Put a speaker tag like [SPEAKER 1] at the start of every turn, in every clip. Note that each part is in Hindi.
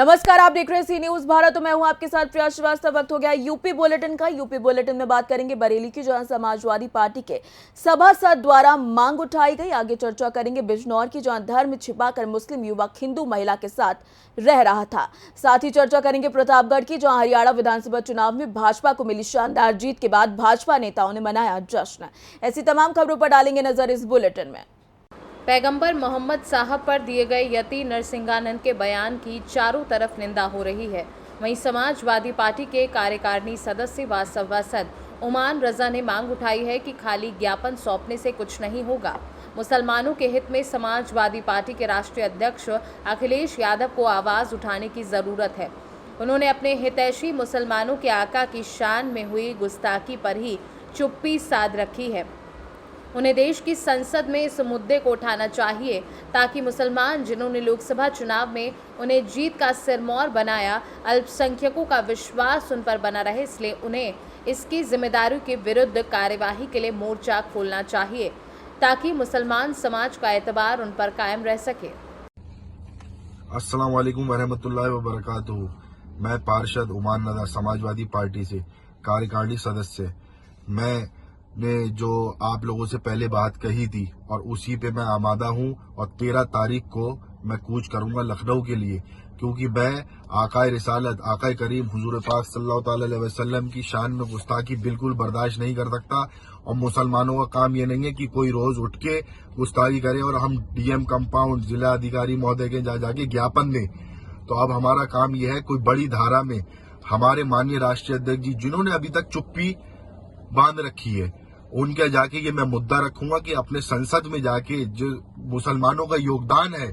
[SPEAKER 1] नमस्कार, आप देख रहे हैं सी न्यूज भारत। तो मैं हूं आपके साथ प्रिया श्रीवास्तव। वक्त हो गया यूपी बुलेटिन का। यूपी बुलेटिन में बात करेंगे बरेली की, जहां समाजवादी पार्टी के सभासद द्वारा मांग उठाई गई। आगे चर्चा करेंगे बिजनौर की, जहां धर्म छिपाकर मुस्लिम युवक हिंदू महिला के साथ रह रहा था। साथ ही चर्चा करेंगे प्रतापगढ़ की, जहां हरियाणा विधानसभा चुनाव में भाजपा को मिली शानदार जीत के बाद भाजपा नेताओं ने मनाया जश्न। ऐसी तमाम खबरों पर डालेंगे नजर इस बुलेटिन में।
[SPEAKER 2] पैगंबर मोहम्मद साहब पर दिए गए यति नरसिंहानंद के बयान की चारों तरफ निंदा हो रही है। वहीं समाजवादी पार्टी के कार्यकारिणी सदस्य व सभासद उमान रजा ने मांग उठाई है कि खाली ज्ञापन सौंपने से कुछ नहीं होगा। मुसलमानों के हित में समाजवादी पार्टी के राष्ट्रीय अध्यक्ष अखिलेश यादव को आवाज़ उठाने की ज़रूरत है। उन्होंने अपने हितैषी मुसलमानों के आका की शान में हुई गुस्ताखी पर ही चुप्पी साध रखी है। उन्हें देश की संसद में इस मुद्दे को उठाना चाहिए, ताकि मुसलमान जिन्होंने लोकसभा चुनाव में उन्हें जीत का सिरमौर बनाया, अल्पसंख्यकों का विश्वास उन पर बना रहे। इसलिए उन्हें इसकी जिम्मेदारी के विरुद्ध कार्यवाही के लिए मोर्चा खोलना चाहिए, ताकि मुसलमान समाज का एतबार उन पर कायम रह सके।
[SPEAKER 3] अस्सलाम वालेकुम वरहमतुल्लाहि वबरकातुहू। मैं पार्षद उमान रजा, समाजवादी पार्टी से कार्यकारिणी सदस्य। मैंने जो आप लोगों से पहले बात कही थी और उसी पे मैं आमादा हूँ, और 13 तारीख को मैं कूच करूंगा लखनऊ के लिए, क्योंकि मैं आकाए रिसालत आकाए करीम हुजूर पाक सल्लल्लाहु अलैहि वसल्लम की शान में गुस्ताखी बिल्कुल बर्दाश्त नहीं कर सकता। और मुसलमानों का काम ये नहीं है कि कोई रोज उठ के गुस्ताखी करे और हम डीएम कंपाउंड जिला अधिकारी महोदय के जाके ज्ञापन दें। तो अब हमारा काम यह है, कोई बड़ी धारा में हमारे माननीय राष्ट्रीय अध्यक्ष जी जिन्होंने अभी तक चुप्पी बांध रखी है, उनके जाके ये मैं मुद्दा रखूंगा कि अपने संसद में जाके जो मुसलमानों का योगदान है,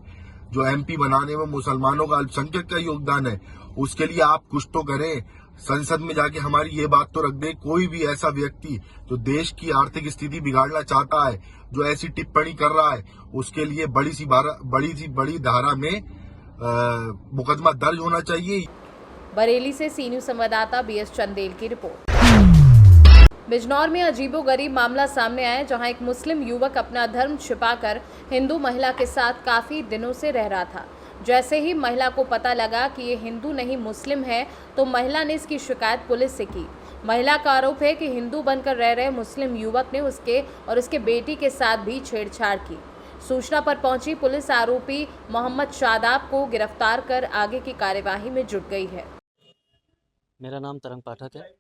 [SPEAKER 3] जो एमपी बनाने में मुसलमानों का अल्पसंख्यक का योगदान है, उसके लिए आप कुछ तो करें। संसद में जाके हमारी ये बात तो रख दे, कोई भी ऐसा व्यक्ति जो देश की आर्थिक स्थिति बिगाड़ना चाहता है, जो ऐसी टिप्पणी कर रहा है, उसके लिए बड़ी धारा में मुकदमा दर्ज होना चाहिए।
[SPEAKER 2] बरेली से सी न्यूज संवाददाता बीएस चंदेल की रिपोर्ट। बिजनौर में अजीबोगरीब मामला सामने आया, जहां एक मुस्लिम युवक अपना धर्म छिपाकर हिंदू महिला के साथ काफी दिनों से रह रहा था। जैसे ही महिला को पता लगा कि ये हिंदू नहीं मुस्लिम है, तो महिला ने इसकी शिकायत पुलिस से की। महिला का आरोप है कि हिंदू बनकर रह रहे मुस्लिम युवक ने उसके और उसके बेटी के साथ भी छेड़छाड़ की। सूचना पर पहुंची पुलिस आरोपी मोहम्मद शादाब को गिरफ्तार कर आगे की कार्यवाही में जुट गई है।
[SPEAKER 4] मेरा नाम तरंग पाठक है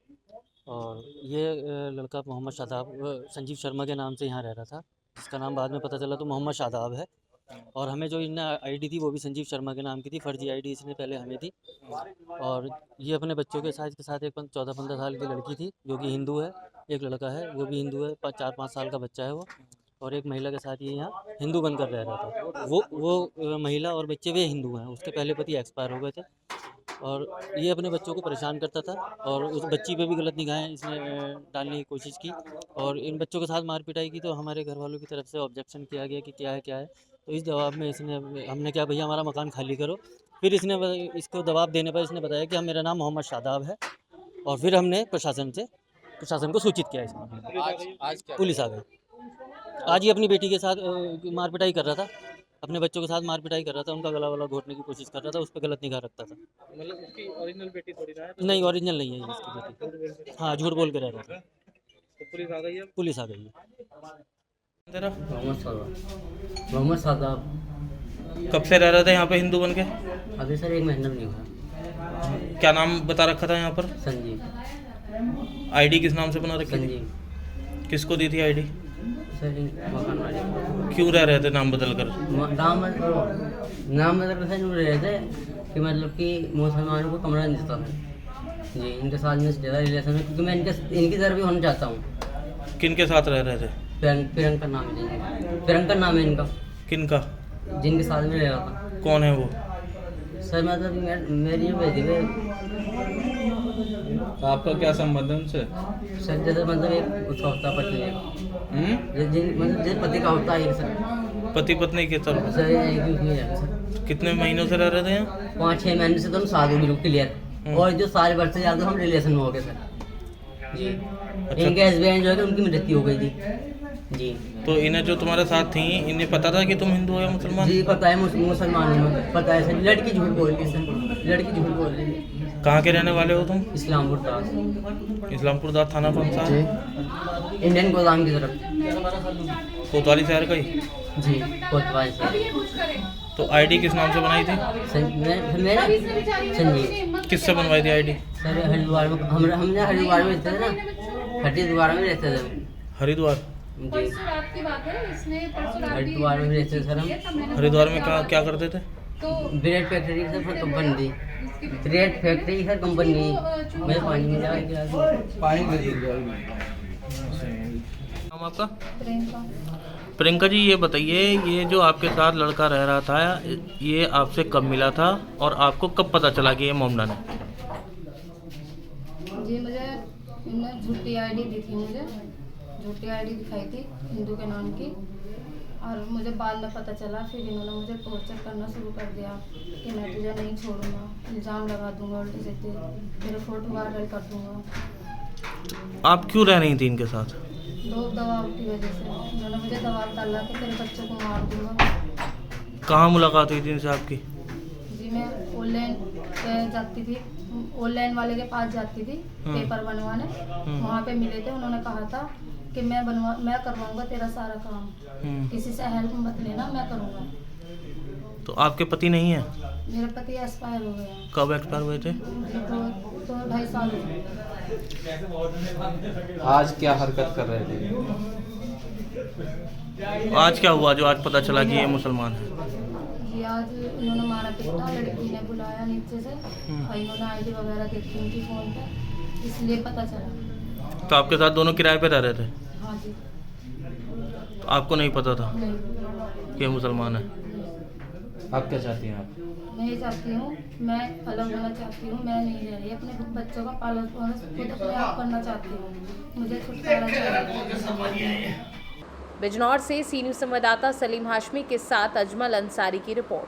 [SPEAKER 4] और ये लड़का मोहम्मद शादाब संजीव शर्मा के नाम से यहाँ रह रहा था। इसका नाम बाद में पता चला तो मोहम्मद शादाब है, और हमें जो इन्हें आईडी थी वो भी संजीव शर्मा के नाम की थी। फर्जी आईडी इसने पहले हमें दी, और ये अपने बच्चों के साथ एक 14-15 साल की लड़की थी जो कि हिंदू है, एक लड़का है वो भी हिंदू है, 4-5 साल का बच्चा है वो, और एक महिला के साथ ये यहाँ हिंदू बनकर रह रहा था। वो महिला और बच्चे वे हिंदू हैं, उसके पहले पति एक्सपायर हो गए थे, और ये अपने बच्चों को परेशान करता था, और उस बच्ची पे भी गलत निगाहें इसने डालने की कोशिश की, और इन बच्चों के साथ मार पिटाई की। तो हमारे घर वालों की तरफ से ऑब्जेक्शन किया गया कि क्या है। तो इस जवाब में हमने क्या, भैया हमारा मकान खाली करो। फिर इसको दबाव देने पर इसने बताया कि मेरा नाम मोहम्मद शादाब है, और फिर हमने प्रशासन को सूचित किया। आज पुलिस आ गई। आज ही अपनी बेटी के साथ मार पिटाई कर रहा था, अपने बच्चों के साथ मार पिटाई कर रहा था, उनका गला वाला घोटने की कोशिश कर रहा था, उस पर गलत निगाह रखता था।
[SPEAKER 5] मतलब उसकी ओरिजिनल बेटी थोड़ी ना है?
[SPEAKER 4] नहीं, ओरिजिनल नहीं है इसकी बेटी। हाँ, झूठ बोल के रह रहा था।
[SPEAKER 5] तो पुलिस आ गई है?
[SPEAKER 4] पुलिस आ गई है।
[SPEAKER 5] तेरा
[SPEAKER 6] मोहम्मद शादाब।
[SPEAKER 5] कब से रह रहे थे यहाँ पे हिंदू बन के?
[SPEAKER 6] अभी सर 1 महीना भी नहीं हुआ।
[SPEAKER 5] क्या नाम बता रखा था यहाँ पर?
[SPEAKER 6] संजीव।
[SPEAKER 5] आईडी किस नाम से बना रखी थी?
[SPEAKER 6] संजीव।
[SPEAKER 5] किसको दी थी आईडी?
[SPEAKER 6] सर मकान वाले।
[SPEAKER 5] क्यों रह रहे थे नाम बदल कर?
[SPEAKER 6] नाम बदल कर रहे थे कि मतलब कि मुसलमानों को कमरा नहीं देता था जी, इनके साथ में ज़्यादा रिलेशन है, क्योंकि मैं इनकी तरफ भी होना चाहता हूँ।
[SPEAKER 5] किन के साथ रह रहे थे?
[SPEAKER 6] प्रियंका नाम है, प्रियंका नाम है इनका।
[SPEAKER 5] किन का?
[SPEAKER 6] जिनके साथ में रह रहा था।
[SPEAKER 5] कौन है वो?
[SPEAKER 6] सर मतलब मेरी बेटी है।
[SPEAKER 5] आपका क्या संबंध है उनसे?
[SPEAKER 6] सर जैसे मतलब एक उसका होता पत्नी है, मतलब जिस पति का होता है सर।
[SPEAKER 5] पति पत्नी की तरफ?
[SPEAKER 6] सर एक ही है सर।
[SPEAKER 5] कितने महीनों से रह रहे थे यहाँ?
[SPEAKER 6] 5-6 महीने से तो हम शादी भी क्लियर, और जो सारे वर्ष से ज़्यादा हम रिलेशन में हो गए सर जी। इनके हस्बैंड जो है उनकी मृत्यु हो गई थी जी।
[SPEAKER 5] तो इन्हें जो तुम्हारे साथ थी, इन्हें पता था कि तुम हिंदू हो या मुसलमान?
[SPEAKER 6] जी पता है, मुसलमान हूँ, पता है सर। लड़की झूठ बोल रही है सर, लड़की झूठ बोल रही है।
[SPEAKER 5] कहाँ के रहने वाले हो तुम?
[SPEAKER 6] इस्लामपुर दास
[SPEAKER 5] इस्लामपुर दास थाना कौन सा है?
[SPEAKER 6] इंडियन गोदाम की तरफ।
[SPEAKER 5] कोतवाली शहर का ही?
[SPEAKER 6] जी कोतवाली से।
[SPEAKER 5] तो आईडी किस नाम से बनाई थी?
[SPEAKER 6] मेरा संजीव।
[SPEAKER 5] किससे बनवाई थी आईडी?
[SPEAKER 6] सर हरिद्वार में हमने हरिद्वार में रहते थे ना, हरिद्वार में रहते थे।
[SPEAKER 5] हरिद्वार?
[SPEAKER 6] जी हरिद्वार में रहते थे सर हम।
[SPEAKER 5] हरिद्वार में क्या करते थे?
[SPEAKER 6] ब्रेड फैक्ट्री सर कंपनी थी। ब्रेड फैक्ट्री सर कंपनी थी। मैं पानी में पानी
[SPEAKER 5] नाम आपका? प्रियंका जी, ये बताइए, ये जो आपके साथ लड़का रह रहा था, ये आपसे कब मिला था और आपको कब पता चला कि ये मोमडन है?
[SPEAKER 7] जी मुझे इन्होंने झूठी आईडी दी थी, मुझे झूठी आईडी दिखाई थी हिंदू के नाम की, और मुझे बाद में पता चला। फिर इन्होंने मुझे टॉर्चर करना शुरू कर दिया कि मैं तुझे नहीं छोड़ूंगा, इल्ज़ाम लगा दूंगा, उल्टे सीधे तेरे फोटो वायरल कर दूंगा।
[SPEAKER 5] आप क्यों रह रही थी इनके साथ?
[SPEAKER 7] लोग दबाव की वजह से उन्होंने मुझे दबाव डाला कि तेरे बच्चों को मार दूंगा।
[SPEAKER 5] कहाँ मुलाकात हुई थी इनसे आपकी?
[SPEAKER 7] जी मैं ऑनलाइन पे जाती थी, ऑनलाइन वाले के पास जाती थी पेपर बनवाने। वहाँ पे मिले थे, उन्होंने कहा था कि मैं करवाऊंगा तेरा सारा काम, किसी से हेल्प मत लेना, मैं करूँगा।
[SPEAKER 5] तो आपके पति नहीं है?
[SPEAKER 7] मेरे पति एक्सपायर हो गए।
[SPEAKER 5] कब एक्सपायर हुए थे?
[SPEAKER 7] तो 2.5 साल हो गए।
[SPEAKER 8] आज क्या हरकत कर रहे थे?
[SPEAKER 5] आज क्या हुआ जो आज पता चला कि ये मुसलमान है?
[SPEAKER 7] जी आज इन्होंने मारा पिटा, लड़की ने बुलाया नीचे से और इन्होंने आईडी वगैरह देखी उनकी फ़ोन पे, इसलिए पता चला।
[SPEAKER 5] तो आपके साथ दोनों किराए पे रह रहे थे?
[SPEAKER 7] हाँ जी।
[SPEAKER 5] तो आपको नहीं पता था
[SPEAKER 7] नहीं,
[SPEAKER 5] कि ये मुसलमान है?
[SPEAKER 8] आप क्या चाहती हैं आप?
[SPEAKER 7] मैं ये चाहती हूँ, मैं अलग होना चाहती हूँ, मैं नहीं रह रही, अपने बच्चों का पालन पोषण खुद अपने आप करना चाहती हूँ, मुझे छुटकारा चाहिए।
[SPEAKER 2] बिजनौर से सी न्यूज़ संवाददाता सलीम हाशमी के साथ अजमल अंसारी की रिपोर्ट।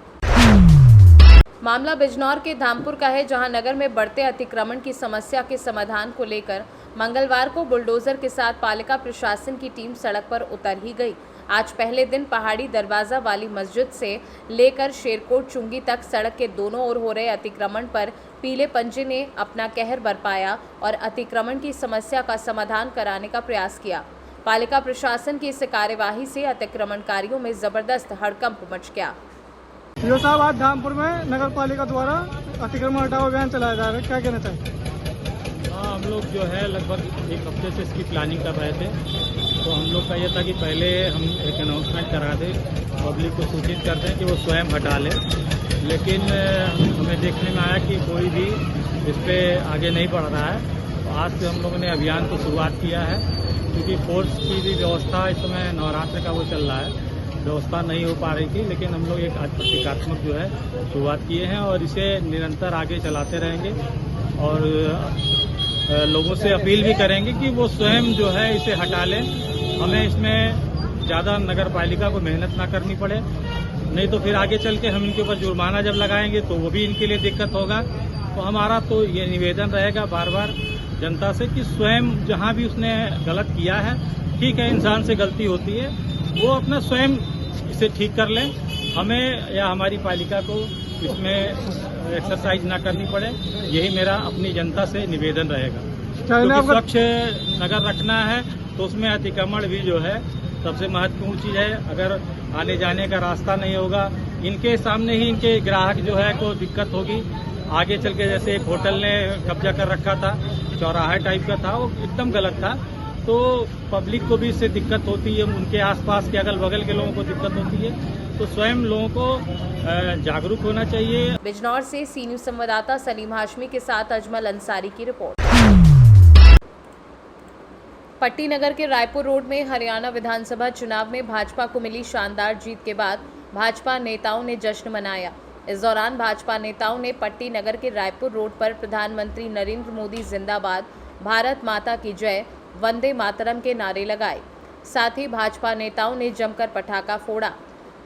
[SPEAKER 2] मामला बिजनौर के धामपुर का है, जहां नगर में बढ़ते अतिक्रमण की समस्या के समाधान को लेकर मंगलवार को बुलडोजर के साथ पालिका प्रशासन की टीम सड़क पर उतर ही गई। आज पहले दिन पहाड़ी दरवाजा वाली मस्जिद से लेकर शेरकोट चुंगी तक सड़क के दोनों ओर हो रहे अतिक्रमण पर पीले पंजे ने अपना कहर बरपाया और अतिक्रमण की समस्या का समाधान कराने का प्रयास किया। पालिका प्रशासन की इस कार्यवाही से अतिक्रमणकारियों में जबरदस्त हड़कंप मच गया।
[SPEAKER 9] जो साहब आज धामपुर में नगर पालिका द्वारा अतिक्रमण हटाओ अभियान चलाया जा रहा है, क्या कहना चाहिए?
[SPEAKER 10] हाँ, हम लोग जो है लगभग एक हफ्ते से इसकी प्लानिंग कर रहे थे। तो हम लोग का ये था कि पहले हम एक अनाउंसमेंट करा दें, पब्लिक को सूचित कर दें कि वो स्वयं हटा लें, लेकिन हमें देखने में आया कि कोई भी इस पर आगे नहीं बढ़ रहा है। तो आज से हम लोगों ने अभियान को शुरुआत किया है, क्योंकि फोर्स की भी व्यवस्था इस समय नवरात्र का वो चल रहा है, व्यवस्था नहीं हो पा रही थी, लेकिन हम लोग एक आज प्रतीकात्मक जो है शुरुआत किए हैं और इसे निरंतर आगे चलाते रहेंगे और लोगों से अपील भी करेंगे कि वो स्वयं जो है इसे हटा लें। हमें इसमें ज़्यादा नगर पालिका को मेहनत ना करनी पड़े, नहीं तो फिर आगे चल के हम इनके ऊपर जुर्माना जब लगाएंगे तो वो भी इनके लिए दिक्कत होगा। तो हमारा तो ये निवेदन रहेगा बार बार जनता से कि स्वयं जहाँ भी उसने गलत किया है, ठीक है इंसान से गलती होती है, वो अपना स्वयं इसे ठीक कर लें, हमें या हमारी पालिका को इसमें एक्सरसाइज ना करनी पड़े। यही मेरा अपनी जनता से निवेदन रहेगा। क्योंकि स्वच्छ नगर रखना है तो उसमें अतिक्रमण भी जो है सबसे महत्वपूर्ण चीज़ है। अगर आने जाने का रास्ता नहीं होगा, इनके सामने ही इनके ग्राहक जो है को दिक्कत होगी। आगे चल के जैसे एक होटल ने कब्जा कर रखा था, चौराहा टाइप का था, वो एकदम गलत था, तो पब्लिक को भी इससे दिक्कत होती है, उनके आसपास के अगल बगल के लोगों को दिक्कत होती है। तो स्वयं लोगों को जागरूक होना चाहिए।
[SPEAKER 2] बिजनौर से सी न्यूज़ संवाददाता सलीम हाशमी के साथ अजमल अंसारी की रिपोर्ट। पट्टी नगर के रायपुर रोड में हरियाणा विधानसभा चुनाव में भाजपा को मिली शानदार जीत के बाद भाजपा नेताओं ने जश्न मनाया। इस दौरान भाजपा नेताओं ने पट्टी नगर के रायपुर रोड पर प्रधानमंत्री नरेंद्र मोदी जिंदाबाद, भारत माता की जय, वंदे मातरम के नारे लगाए। साथ ही भाजपा नेताओं ने जमकर पटाखा फोड़ा।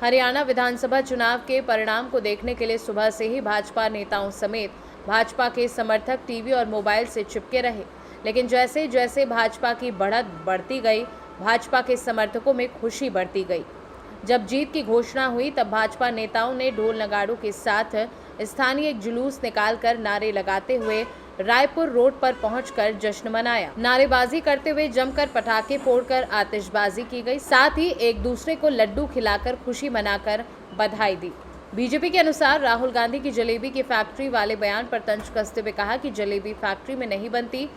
[SPEAKER 2] हरियाणा विधानसभा चुनाव के परिणाम को देखने के लिए सुबह से ही भाजपा नेताओं समेत भाजपा के समर्थक टीवी और मोबाइल से चिपके रहे, लेकिन जैसे जैसे भाजपा की बढ़त बढ़ती गई, भाजपा के समर्थकों में खुशी बढ़ती गई। जब जीत की घोषणा हुई तब भाजपा नेताओं ने ढोल नगाड़ों के साथ स्थानीय एक जुलूस निकालकर नारे लगाते हुए रायपुर रोड पर पहुंचकर जश्न मनाया। नारेबाजी करते हुए जमकर पटाखे फोड़कर आतिशबाजी की गई। साथ ही एक दूसरे को लड्डू खिलाकर खुशी मनाकर बधाई दी। बीजेपी के अनुसार राहुल गांधी की जलेबी की फैक्ट्री वाले बयान पर तंज कसते हुए कहा कि जलेबी फैक्ट्री में नहीं बनती,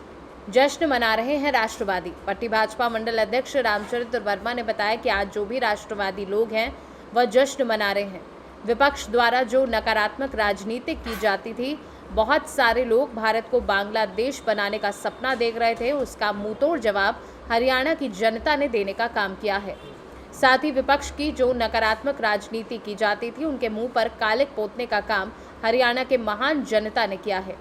[SPEAKER 2] जश्न मना रहे हैं राष्ट्रवादी। पट्टी भाजपा मंडल अध्यक्ष रामचरित्र वर्मा ने बताया कि आज जो भी राष्ट्रवादी लोग हैं वह जश्न मना रहे हैं। विपक्ष द्वारा जो नकारात्मक राजनीति की जाती थी, बहुत सारे लोग भारत को बांग्लादेश बनाने का सपना देख रहे थे, उसका मुंहतोड़ जवाब हरियाणा की जनता ने देने का काम किया है। साथ ही विपक्ष की जो नकारात्मक राजनीति की जाती थी, उनके मुंह पर कालिक पोतने का काम हरियाणा के महान जनता ने किया है।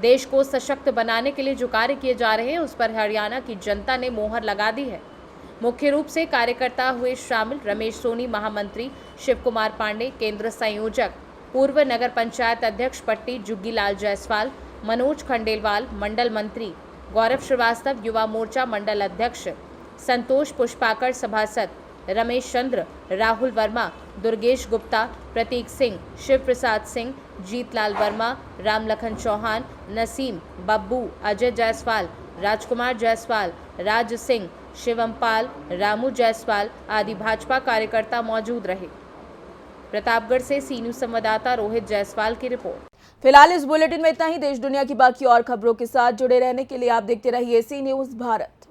[SPEAKER 2] देश को सशक्त बनाने के लिए जो कार्य किए जा रहे हैं, उस पर हरियाणा की जनता ने मोहर लगा दी है। मुख्य रूप से कार्यकर्ता हुए शामिल रमेश सोनी, महामंत्री शिव कुमार पांडे, केंद्र संयोजक पूर्व नगर पंचायत अध्यक्ष पट्टी जुग्गीलाल जायसवाल, मनोज खंडेलवाल, मंडल मंत्री गौरव श्रीवास्तव, युवा मोर्चा मंडल अध्यक्ष संतोष पुष्पाकर, सभासद रमेश चंद्र, राहुल वर्मा, दुर्गेश गुप्ता, प्रतीक सिंह, शिव प्रसाद सिंह, जीतलाल वर्मा, रामलखन चौहान, नसीम, बब्बू, अजय जायसवाल, राजकुमार जायसवाल, राज सिंह, शिवम पाल, रामू जायसवाल आदि भाजपा कार्यकर्ता मौजूद रहे। प्रतापगढ़ से सी न्यूज़ संवाददाता रोहित जायसवाल की रिपोर्ट।
[SPEAKER 1] फिलहाल इस बुलेटिन में इतना ही। देश दुनिया की बाकी और खबरों के साथ जुड़े रहने के लिए आप देखते रहिए सी न्यूज़ भारत।